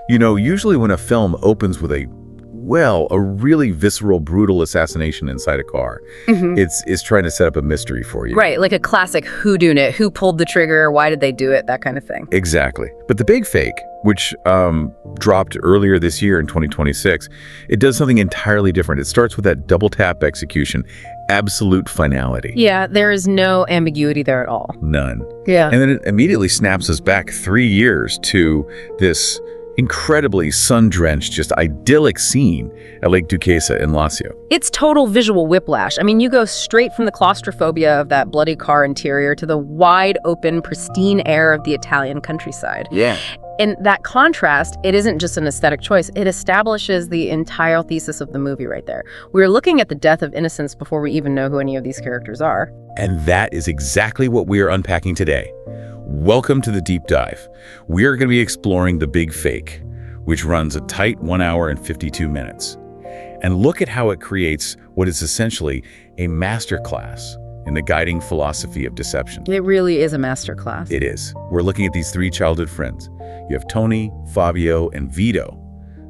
Usually when a film opens with a really visceral, brutal assassination inside a car, it's trying to set up a mystery for you. Right, like a classic whodunit, who pulled the trigger, why did they do it, that kind of thing. Exactly. But the big fake, which dropped earlier this year in 2026, it does something entirely different. It starts with that double tap execution, absolute finality. Yeah, there is no ambiguity there at all. None. Yeah. And then it immediately snaps us back 3 years to this incredibly sun-drenched, just idyllic scene at Lake Duquesa in Lazio. It's total visual whiplash. I mean, you go straight from the claustrophobia of that bloody car interior to the wide open, pristine air of the Italian countryside. Yeah. And that contrast, it isn't just an aesthetic choice. It establishes the entire thesis of the movie right there. We're looking at the death of innocence before we even know who any of these characters are. And that is exactly what we are unpacking today. Welcome to the deep dive. We are going to be exploring the big fake, which runs a tight 1 hour and 52 minutes. And look at how it creates what is essentially a masterclass in the guiding philosophy of deception. It really is a masterclass. It is. We're looking at these 3 childhood friends. You have Tony, Fabio, and Vito.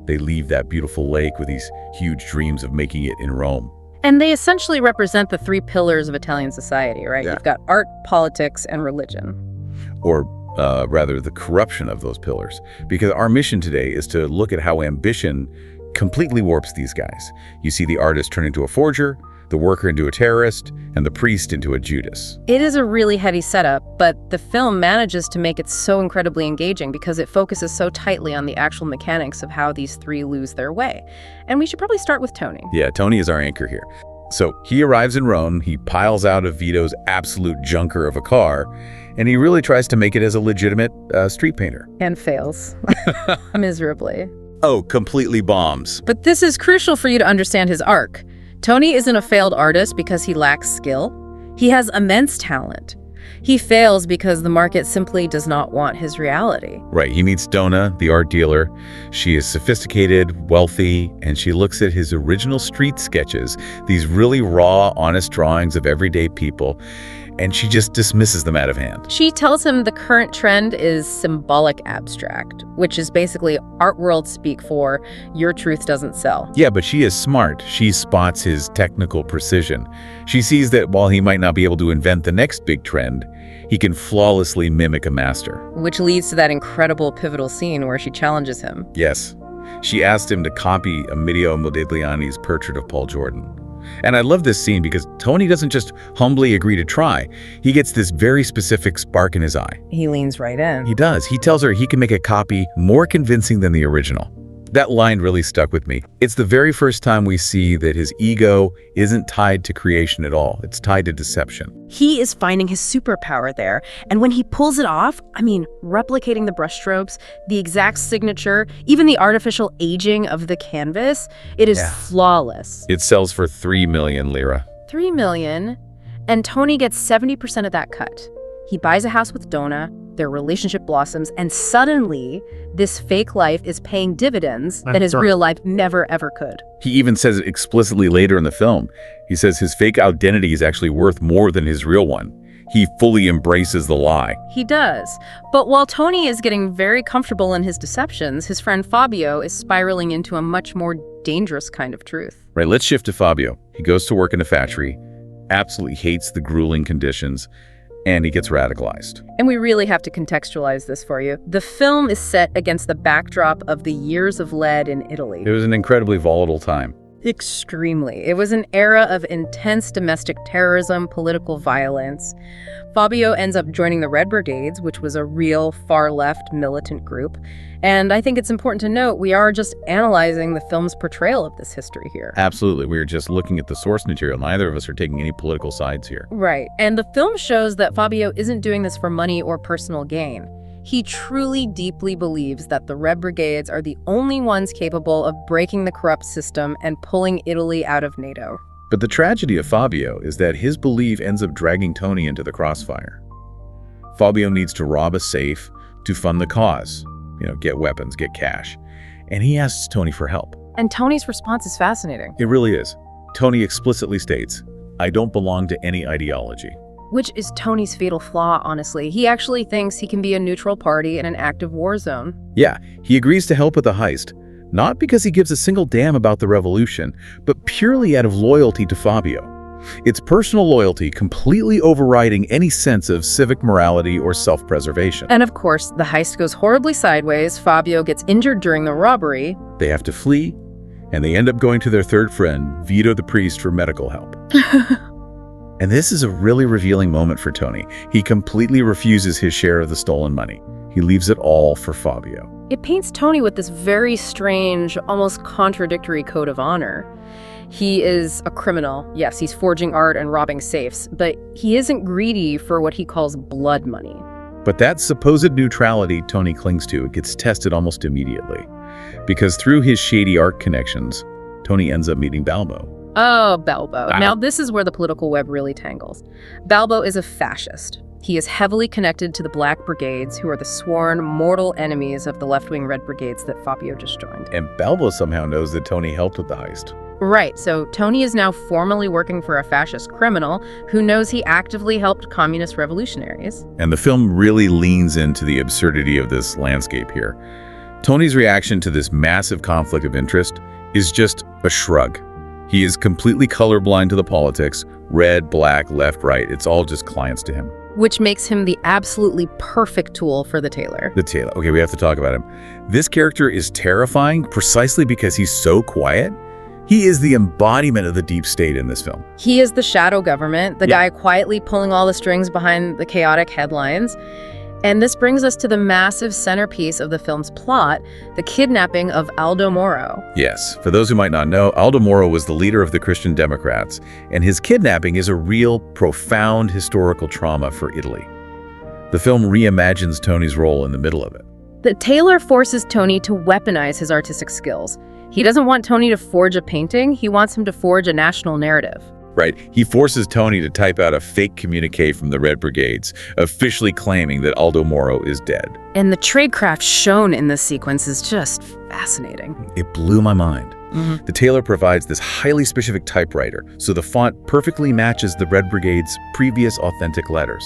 They leave that beautiful lake with these huge dreams of making it in Rome. And they essentially represent the 3 pillars of Italian society, right? Yeah. You've got art, politics, and religion. Or rather, the corruption of those pillars. Because our mission today is to look at how ambition completely warps these guys. You see the artist turn into a forger, the worker into a terrorist, and the priest into a Judas. It is a really heady setup, but the film manages to make it so incredibly engaging because it focuses so tightly on the actual mechanics of how these 3 lose their way. And we should probably start with Tony. Yeah, Tony is our anchor here. So he arrives in Rome, he piles out of Vito's absolute junker of a car, and he really tries to make it as a legitimate street painter. And fails. Miserably. Oh, completely bombs. But this is crucial for you to understand his arc. Tony isn't a failed artist because he lacks skill. He has immense talent. He fails because the market simply does not want his reality. Right, he meets Donna, the art dealer. She is sophisticated, wealthy, and she looks at his original street sketches, these really raw, honest drawings of everyday people, and she just dismisses them out of hand. She tells him the current trend is symbolic abstract, which is basically art world speak for your truth doesn't sell. Yeah, but she is smart. She spots his technical precision. She sees that while he might not be able to invent the next big trend, he can flawlessly mimic a master. Which leads to that incredible pivotal scene where she challenges him. Yes. She asked him to copy Amedeo Modigliani's portrait of Paul Jordan. And I love this scene because Tony doesn't just humbly agree to try. He gets this very specific spark in his eye. He leans right in. He does. He tells her he can make a copy more convincing than the original. That line really stuck with me. It's the very first time we see that his ego isn't tied to creation at all. It's tied to deception. He is finding his superpower there. And when he pulls it off, I mean, replicating the brushstrokes, the exact signature, even the artificial aging of the canvas, it is flawless. It sells for 3 million lira. 3 million, and Tony gets 70% of that cut. He buys a house with Donna, their relationship blossoms, and suddenly this fake life is paying dividends that his real life never ever could. He even says it explicitly later in the film. He says his fake identity is actually worth more than his real one. He fully embraces the lie. He does. But while Tony is getting very comfortable in his deceptions, his friend Fabio is spiraling into a much more dangerous kind of truth. Right, let's shift to Fabio. He goes to work in a factory, absolutely hates the grueling conditions, and he gets radicalized. And we really have to contextualize this for you. The film is set against the backdrop of the years of lead in Italy. It was an incredibly volatile time. Extremely. It was an era of intense domestic terrorism, political violence. Fabio ends up joining the Red Brigades, which was a real far-left militant group. And I think it's important to note we are just analyzing the film's portrayal of this history here. Absolutely. We're just looking at the source material. Neither of us are taking any political sides here. Right. And the film shows that Fabio isn't doing this for money or personal gain. He truly, deeply believes that the Red Brigades are the only ones capable of breaking the corrupt system and pulling Italy out of NATO. But the tragedy of Fabio is that his belief ends up dragging Tony into the crossfire. Fabio needs to rob a safe to fund the cause, get weapons, get cash. And he asks Tony for help. And Tony's response is fascinating. It really is. Tony explicitly states, "I don't belong to any ideology." Which is Tony's fatal flaw, honestly. He actually thinks he can be a neutral party in an active war zone. Yeah, he agrees to help with the heist, not because he gives a single damn about the revolution, but purely out of loyalty to Fabio. It's personal loyalty completely overriding any sense of civic morality or self-preservation. And of course, the heist goes horribly sideways. Fabio gets injured during the robbery. They have to flee, and they end up going to their third friend, Vito the priest, for medical help. And this is a really revealing moment for Tony. He completely refuses his share of the stolen money. He leaves it all for Fabio. It paints Tony with this very strange, almost contradictory code of honor. He is a criminal. Yes, he's forging art and robbing safes, but he isn't greedy for what he calls blood money. But that supposed neutrality Tony clings to gets tested almost immediately. Because through his shady art connections, Tony ends up meeting Balbo. Oh, Balbo. Now this is where the political web really tangles. Balbo is a fascist. He is heavily connected to the Black Brigades, who are the sworn mortal enemies of the left-wing Red Brigades that Fabio just joined. And Balbo somehow knows that Tony helped with the heist. Right, so Tony is now formally working for a fascist criminal who knows he actively helped communist revolutionaries. And the film really leans into the absurdity of this landscape here. Tony's reaction to this massive conflict of interest is just a shrug. He is completely colorblind to the politics, red, black, left, right. It's all just clients to him. Which makes him the absolutely perfect tool for the tailor. The tailor. Okay, we have to talk about him. This character is terrifying precisely because he's so quiet. He is the embodiment of the deep state in this film. He is the shadow government, the guy quietly pulling all the strings behind the chaotic headlines. And this brings us to the massive centerpiece of the film's plot, the kidnapping of Aldo Moro. Yes, for those who might not know, Aldo Moro was the leader of the Christian Democrats, and his kidnapping is a real, profound historical trauma for Italy. The film reimagines Tony's role in the middle of it. The tailor forces Tony to weaponize his artistic skills. He doesn't want Tony to forge a painting, he wants him to forge a national narrative. Right. He forces Tony to type out a fake communique from the Red Brigades, officially claiming that Aldo Moro is dead. And the tradecraft shown in this sequence is just fascinating. It blew my mind. The tailor provides this highly specific typewriter, so the font perfectly matches the Red Brigade's previous authentic letters.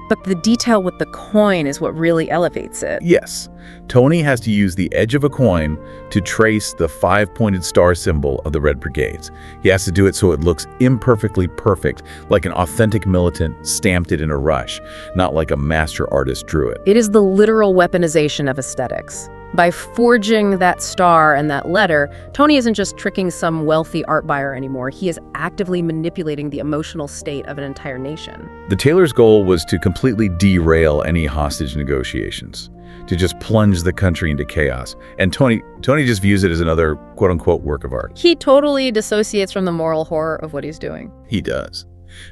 But the detail with the coin is what really elevates it. Yes. Tony has to use the edge of a coin to trace the 5-pointed star symbol of the Red Brigades. He has to do it so it looks imperfectly perfect, like an authentic militant stamped it in a rush, not like a master artist drew it. It is the literal weaponization of aesthetics. By forging that star and that letter, Tony isn't just tricking some wealthy art buyer anymore. He is actively manipulating the emotional state of an entire nation. The tailor's goal was to completely derail any hostage negotiations, to just plunge the country into chaos. And Tony just views it as another quote-unquote work of art. He totally dissociates from the moral horror of what he's doing. He does.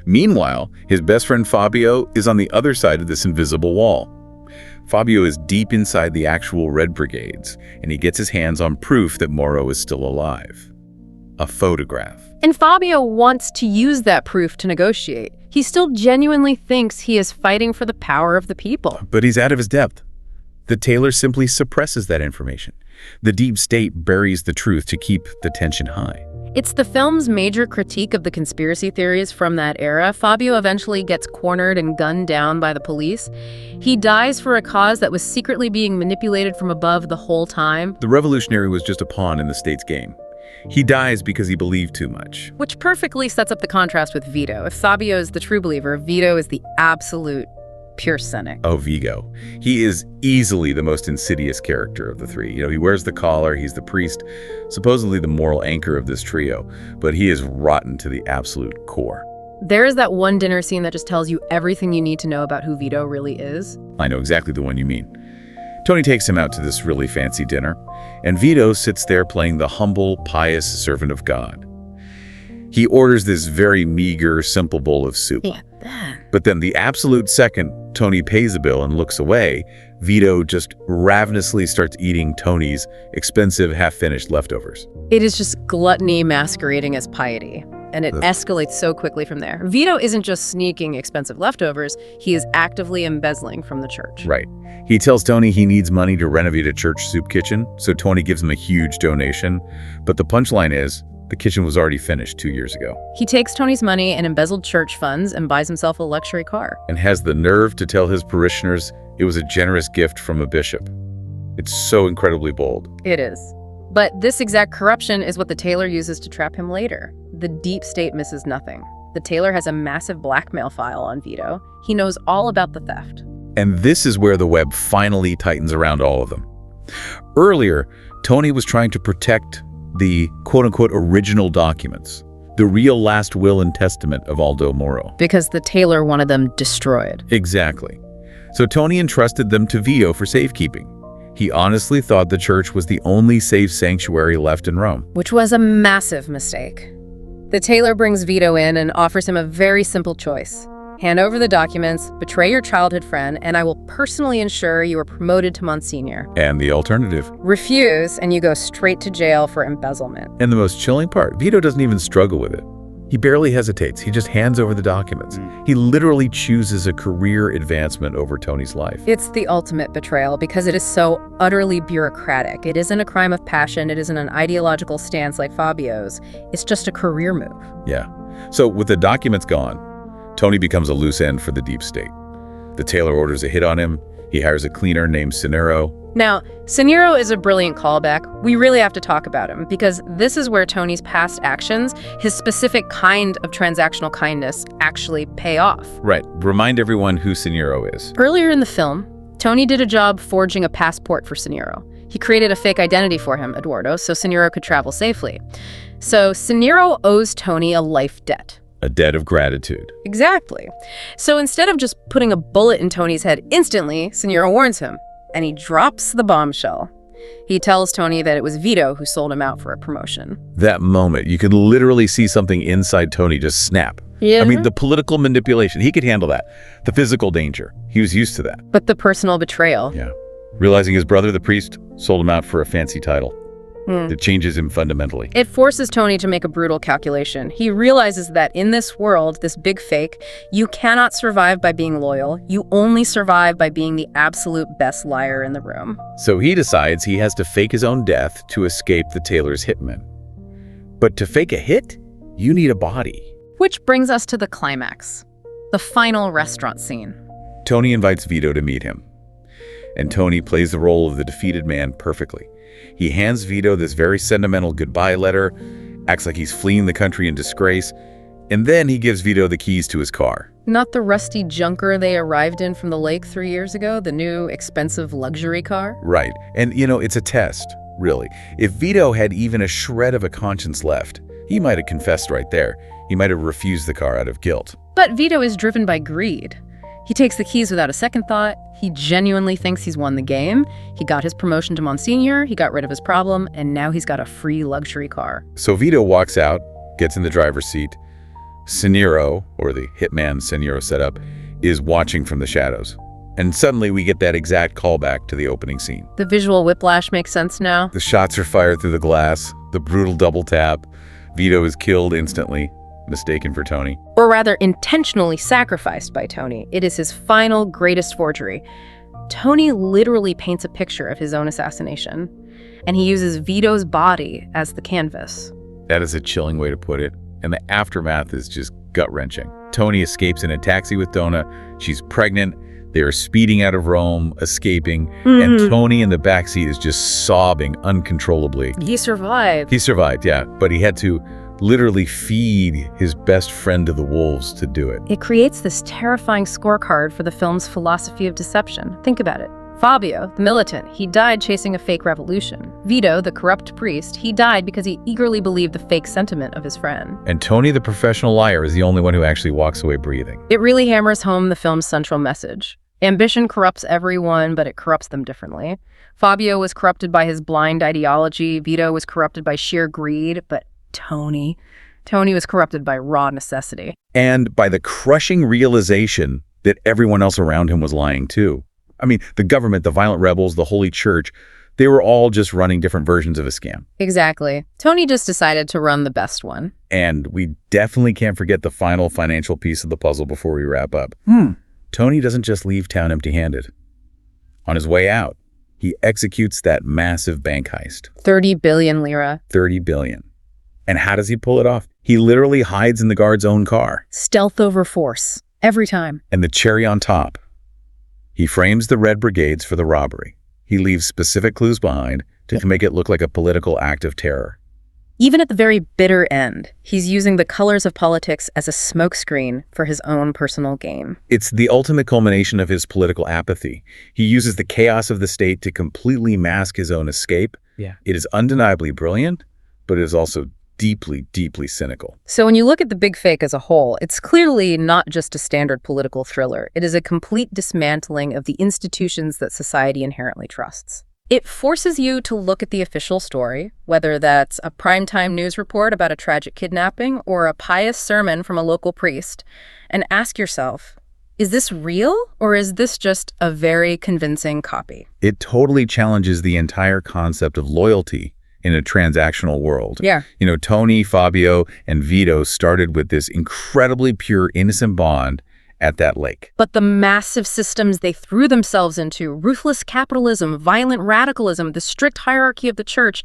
Meanwhile, his best friend Fabio is on the other side of this invisible wall. Fabio is deep inside the actual Red Brigades, and he gets his hands on proof that Moro is still alive. A photograph. And Fabio wants to use that proof to negotiate. He still genuinely thinks he is fighting for the power of the people. But he's out of his depth. The tailor simply suppresses that information. The deep state buries the truth to keep the tension high. It's the film's major critique of the conspiracy theories from that era. Fabio eventually gets cornered and gunned down by the police. He dies for a cause that was secretly being manipulated from above the whole time. The revolutionary was just a pawn in the state's game. He dies because he believed too much. Which perfectly sets up the contrast with Vito. If Fabio is the true believer, Vito is the absolute pure cynic. Oh, Vigo. He is easily the most insidious character of the three. He wears the collar, he's the priest, supposedly the moral anchor of this trio, but he is rotten to the absolute core. There is that one dinner scene that just tells you everything you need to know about who Vito really is. I know exactly the one you mean. Tony takes him out to this really fancy dinner, and Vito sits there playing the humble, pious servant of God. He orders this very meager, simple bowl of soup. Yeah. But then the absolute second Tony pays the bill and looks away, Vito just ravenously starts eating Tony's expensive, half-finished leftovers. It is just gluttony masquerading as piety, and it escalates so quickly from there. Vito isn't just sneaking expensive leftovers, he is actively embezzling from the church. Right. He tells Tony he needs money to renovate a church soup kitchen, so Tony gives him a huge donation. But the punchline is, The kitchen was already finished 2 years ago. He takes Tony's money and embezzled church funds and buys himself a luxury car. And has the nerve to tell his parishioners it was a generous gift from a bishop. It's so incredibly bold. It is. But this exact corruption is what the tailor uses to trap him later. The deep state misses nothing. The tailor has a massive blackmail file on Vito. He knows all about the theft. And this is where the web finally tightens around all of them. Earlier, Tony was trying to protect the quote-unquote original documents, the real last will and testament of Aldo Moro. Because the tailor wanted them destroyed. Exactly. So Tony entrusted them to Vito for safekeeping. He honestly thought the church was the only safe sanctuary left in Rome. Which was a massive mistake. The tailor brings Vito in and offers him a very simple choice. Hand over the documents, betray your childhood friend, and I will personally ensure you are promoted to Monsignor. And the alternative? Refuse, and you go straight to jail for embezzlement. And the most chilling part, Vito doesn't even struggle with it. He barely hesitates. He just hands over the documents. He literally chooses a career advancement over Tony's life. It's the ultimate betrayal because it is so utterly bureaucratic. It isn't a crime of passion. It isn't an ideological stance like Fabio's. It's just a career move. Yeah. So with the documents gone, Tony becomes a loose end for the deep state. The tailor orders a hit on him. He hires a cleaner named Cenero. Now, Cenero is a brilliant callback. We really have to talk about him because this is where Tony's past actions, his specific kind of transactional kindness, actually pay off. Right. Remind everyone who Cenero is. Earlier in the film, Tony did a job forging a passport for Cenero. He created a fake identity for him, Eduardo, so Cenero could travel safely. So Cenero owes Tony a life debt. A debt of gratitude. Exactly. So instead of just putting a bullet in Tony's head instantly, Cenero warns him, and he drops the bombshell. He tells Tony that it was Vito who sold him out for a promotion. That moment, you could literally see something inside Tony just snap. Yeah. I mean, the political manipulation, he could handle that. The physical danger, he was used to that. But the personal betrayal. Yeah. Realizing his brother, the priest, sold him out for a fancy title. It changes him fundamentally. It forces Tony to make a brutal calculation. He realizes that in this world, this big fake, you cannot survive by being loyal. You only survive by being the absolute best liar in the room. So he decides he has to fake his own death to escape the tailor's hitmen. But to fake a hit, you need a body. Which brings us to the climax, the final restaurant scene. Tony invites Vito to meet him. And Tony plays the role of the defeated man perfectly. He hands Vito this very sentimental goodbye letter, acts like he's fleeing the country in disgrace, and then he gives Vito the keys to his car. Not the rusty junker they arrived in from the lake 3 years ago, the new expensive luxury car. Right. And, it's a test, really. If Vito had even a shred of a conscience left, he might have confessed right there. He might have refused the car out of guilt. But Vito is driven by greed. He takes the keys without a second thought. He genuinely thinks he's won the game. He got his promotion to Monsignor, he got rid of his problem, and now he's got a free luxury car. So Vito walks out, gets in the driver's seat. Cenero, or the hitman Cenero setup, is watching from the shadows. And suddenly we get that exact callback to the opening scene. The visual whiplash makes sense now. The shots are fired through the glass, the brutal double tap. Vito is killed instantly, mistaken for Tony. Or rather, intentionally sacrificed by Tony. It is his final, greatest forgery. Tony literally paints a picture of his own assassination, and he uses Vito's body as the canvas. That is a chilling way to put it, and the aftermath is just gut-wrenching. Tony escapes in a taxi with Donna. She's pregnant. They are speeding out of Rome, escaping, and Tony in the backseat is just sobbing uncontrollably. He survived. He survived, yeah, but he had to literally feed his best friend to the wolves to do it. It creates this terrifying scorecard for the film's philosophy of deception. Think about it. Fabio, the militant, he died chasing a fake revolution. Vito, the corrupt priest, he died because he eagerly believed the fake sentiment of his friend. And Tony, the professional liar, is the only one who actually walks away breathing. It really hammers home the film's central message. Ambition corrupts everyone, but it corrupts them differently. Fabio was corrupted by his blind ideology. Vito was corrupted by sheer greed, but Tony was corrupted by raw necessity. And by the crushing realization that everyone else around him was lying too. I mean, the government, the violent rebels, the Holy Church, they were all just running different versions of a scam. Exactly. Tony just decided to run the best one. And we definitely can't forget the final financial piece of the puzzle before we wrap up. Tony doesn't just leave town empty-handed. On his way out, he executes that massive bank heist. 30 billion lira. 30 billion. And how does he pull it off? He literally hides in the guard's own car. Stealth over force. Every time. And the cherry on top, he frames the Red Brigades for the robbery. He leaves specific clues behind to make it look like a political act of terror. Even at the very bitter end, he's using the colors of politics as a smokescreen for his own personal gain. It's the ultimate culmination of his political apathy. He uses the chaos of the state to completely mask his own escape. Yeah. It is undeniably brilliant, but it is also deeply, deeply cynical. So when you look at The Big Fake as a whole, it's clearly not just a standard political thriller. It is a complete dismantling of the institutions that society inherently trusts. It forces you to look at the official story, whether that's a primetime news report about a tragic kidnapping or a pious sermon from a local priest, and ask yourself, is this real or is this just a very convincing copy? It totally challenges the entire concept of loyalty in a transactional world. Yeah. You know, Tony, Fabio, and Vito started with this incredibly pure, innocent bond at that lake. But the massive systems they threw themselves into, ruthless capitalism, violent radicalism, the strict hierarchy of the church,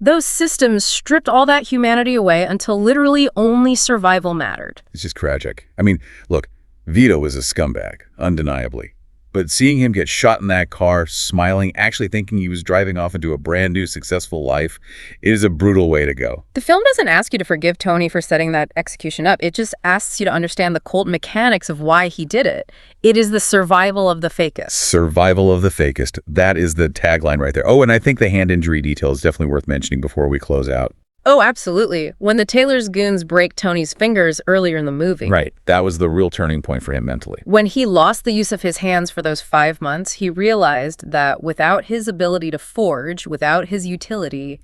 those systems stripped all that humanity away until literally only survival mattered. It's just tragic. I mean, look, Vito was a scumbag, undeniably. But seeing him get shot in that car, smiling, actually thinking he was driving off into a brand new successful life, is a brutal way to go. The film doesn't ask you to forgive Tony for setting that execution up. It just asks you to understand the cult mechanics of why he did it. It is the survival of the fakest. Survival of the fakest. That is the tagline right there. Oh, and I think the hand injury detail is definitely worth mentioning before we close out. Oh, absolutely. When the Taylor's goons break Tony's fingers earlier in the movie. Right. That was the real turning point for him mentally. When he lost the use of his hands for those 5 months, he realized that without his ability to forge, without his utility,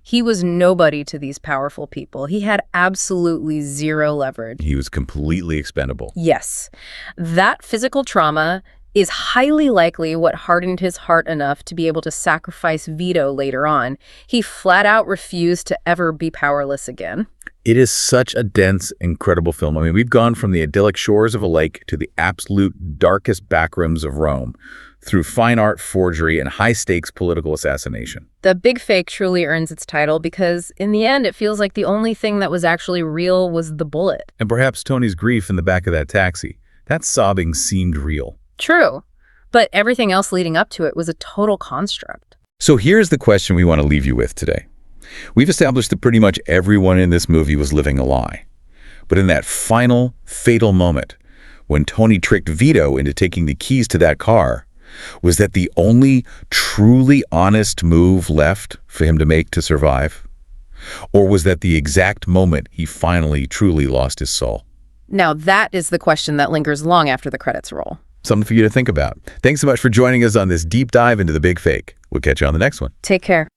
he was nobody to these powerful people. He had absolutely zero leverage. He was completely expendable. Yes. That physical trauma is highly likely what hardened his heart enough to be able to sacrifice Vito later on. He flat out refused to ever be powerless again. It is such a dense, incredible film. I mean, we've gone from the idyllic shores of a lake to the absolute darkest backrooms of Rome, through fine art, forgery, and high-stakes political assassination. The Big Fake truly earns its title because, in the end, it feels like the only thing that was actually real was the bullet. And perhaps Tony's grief in the back of that taxi. That sobbing seemed real. True, but everything else leading up to it was a total construct. So here's the question we want to leave you with today. We've established that pretty much everyone in this movie was living a lie. But in that final, fatal moment, when Tony tricked Vito into taking the keys to that car, was that the only truly honest move left for him to make to survive? Or was that the exact moment he finally, truly lost his soul? Now that is the question that lingers long after the credits roll. Something for you to think about. Thanks so much for joining us on this deep dive into The Big Fake. We'll catch you on the next one. Take care.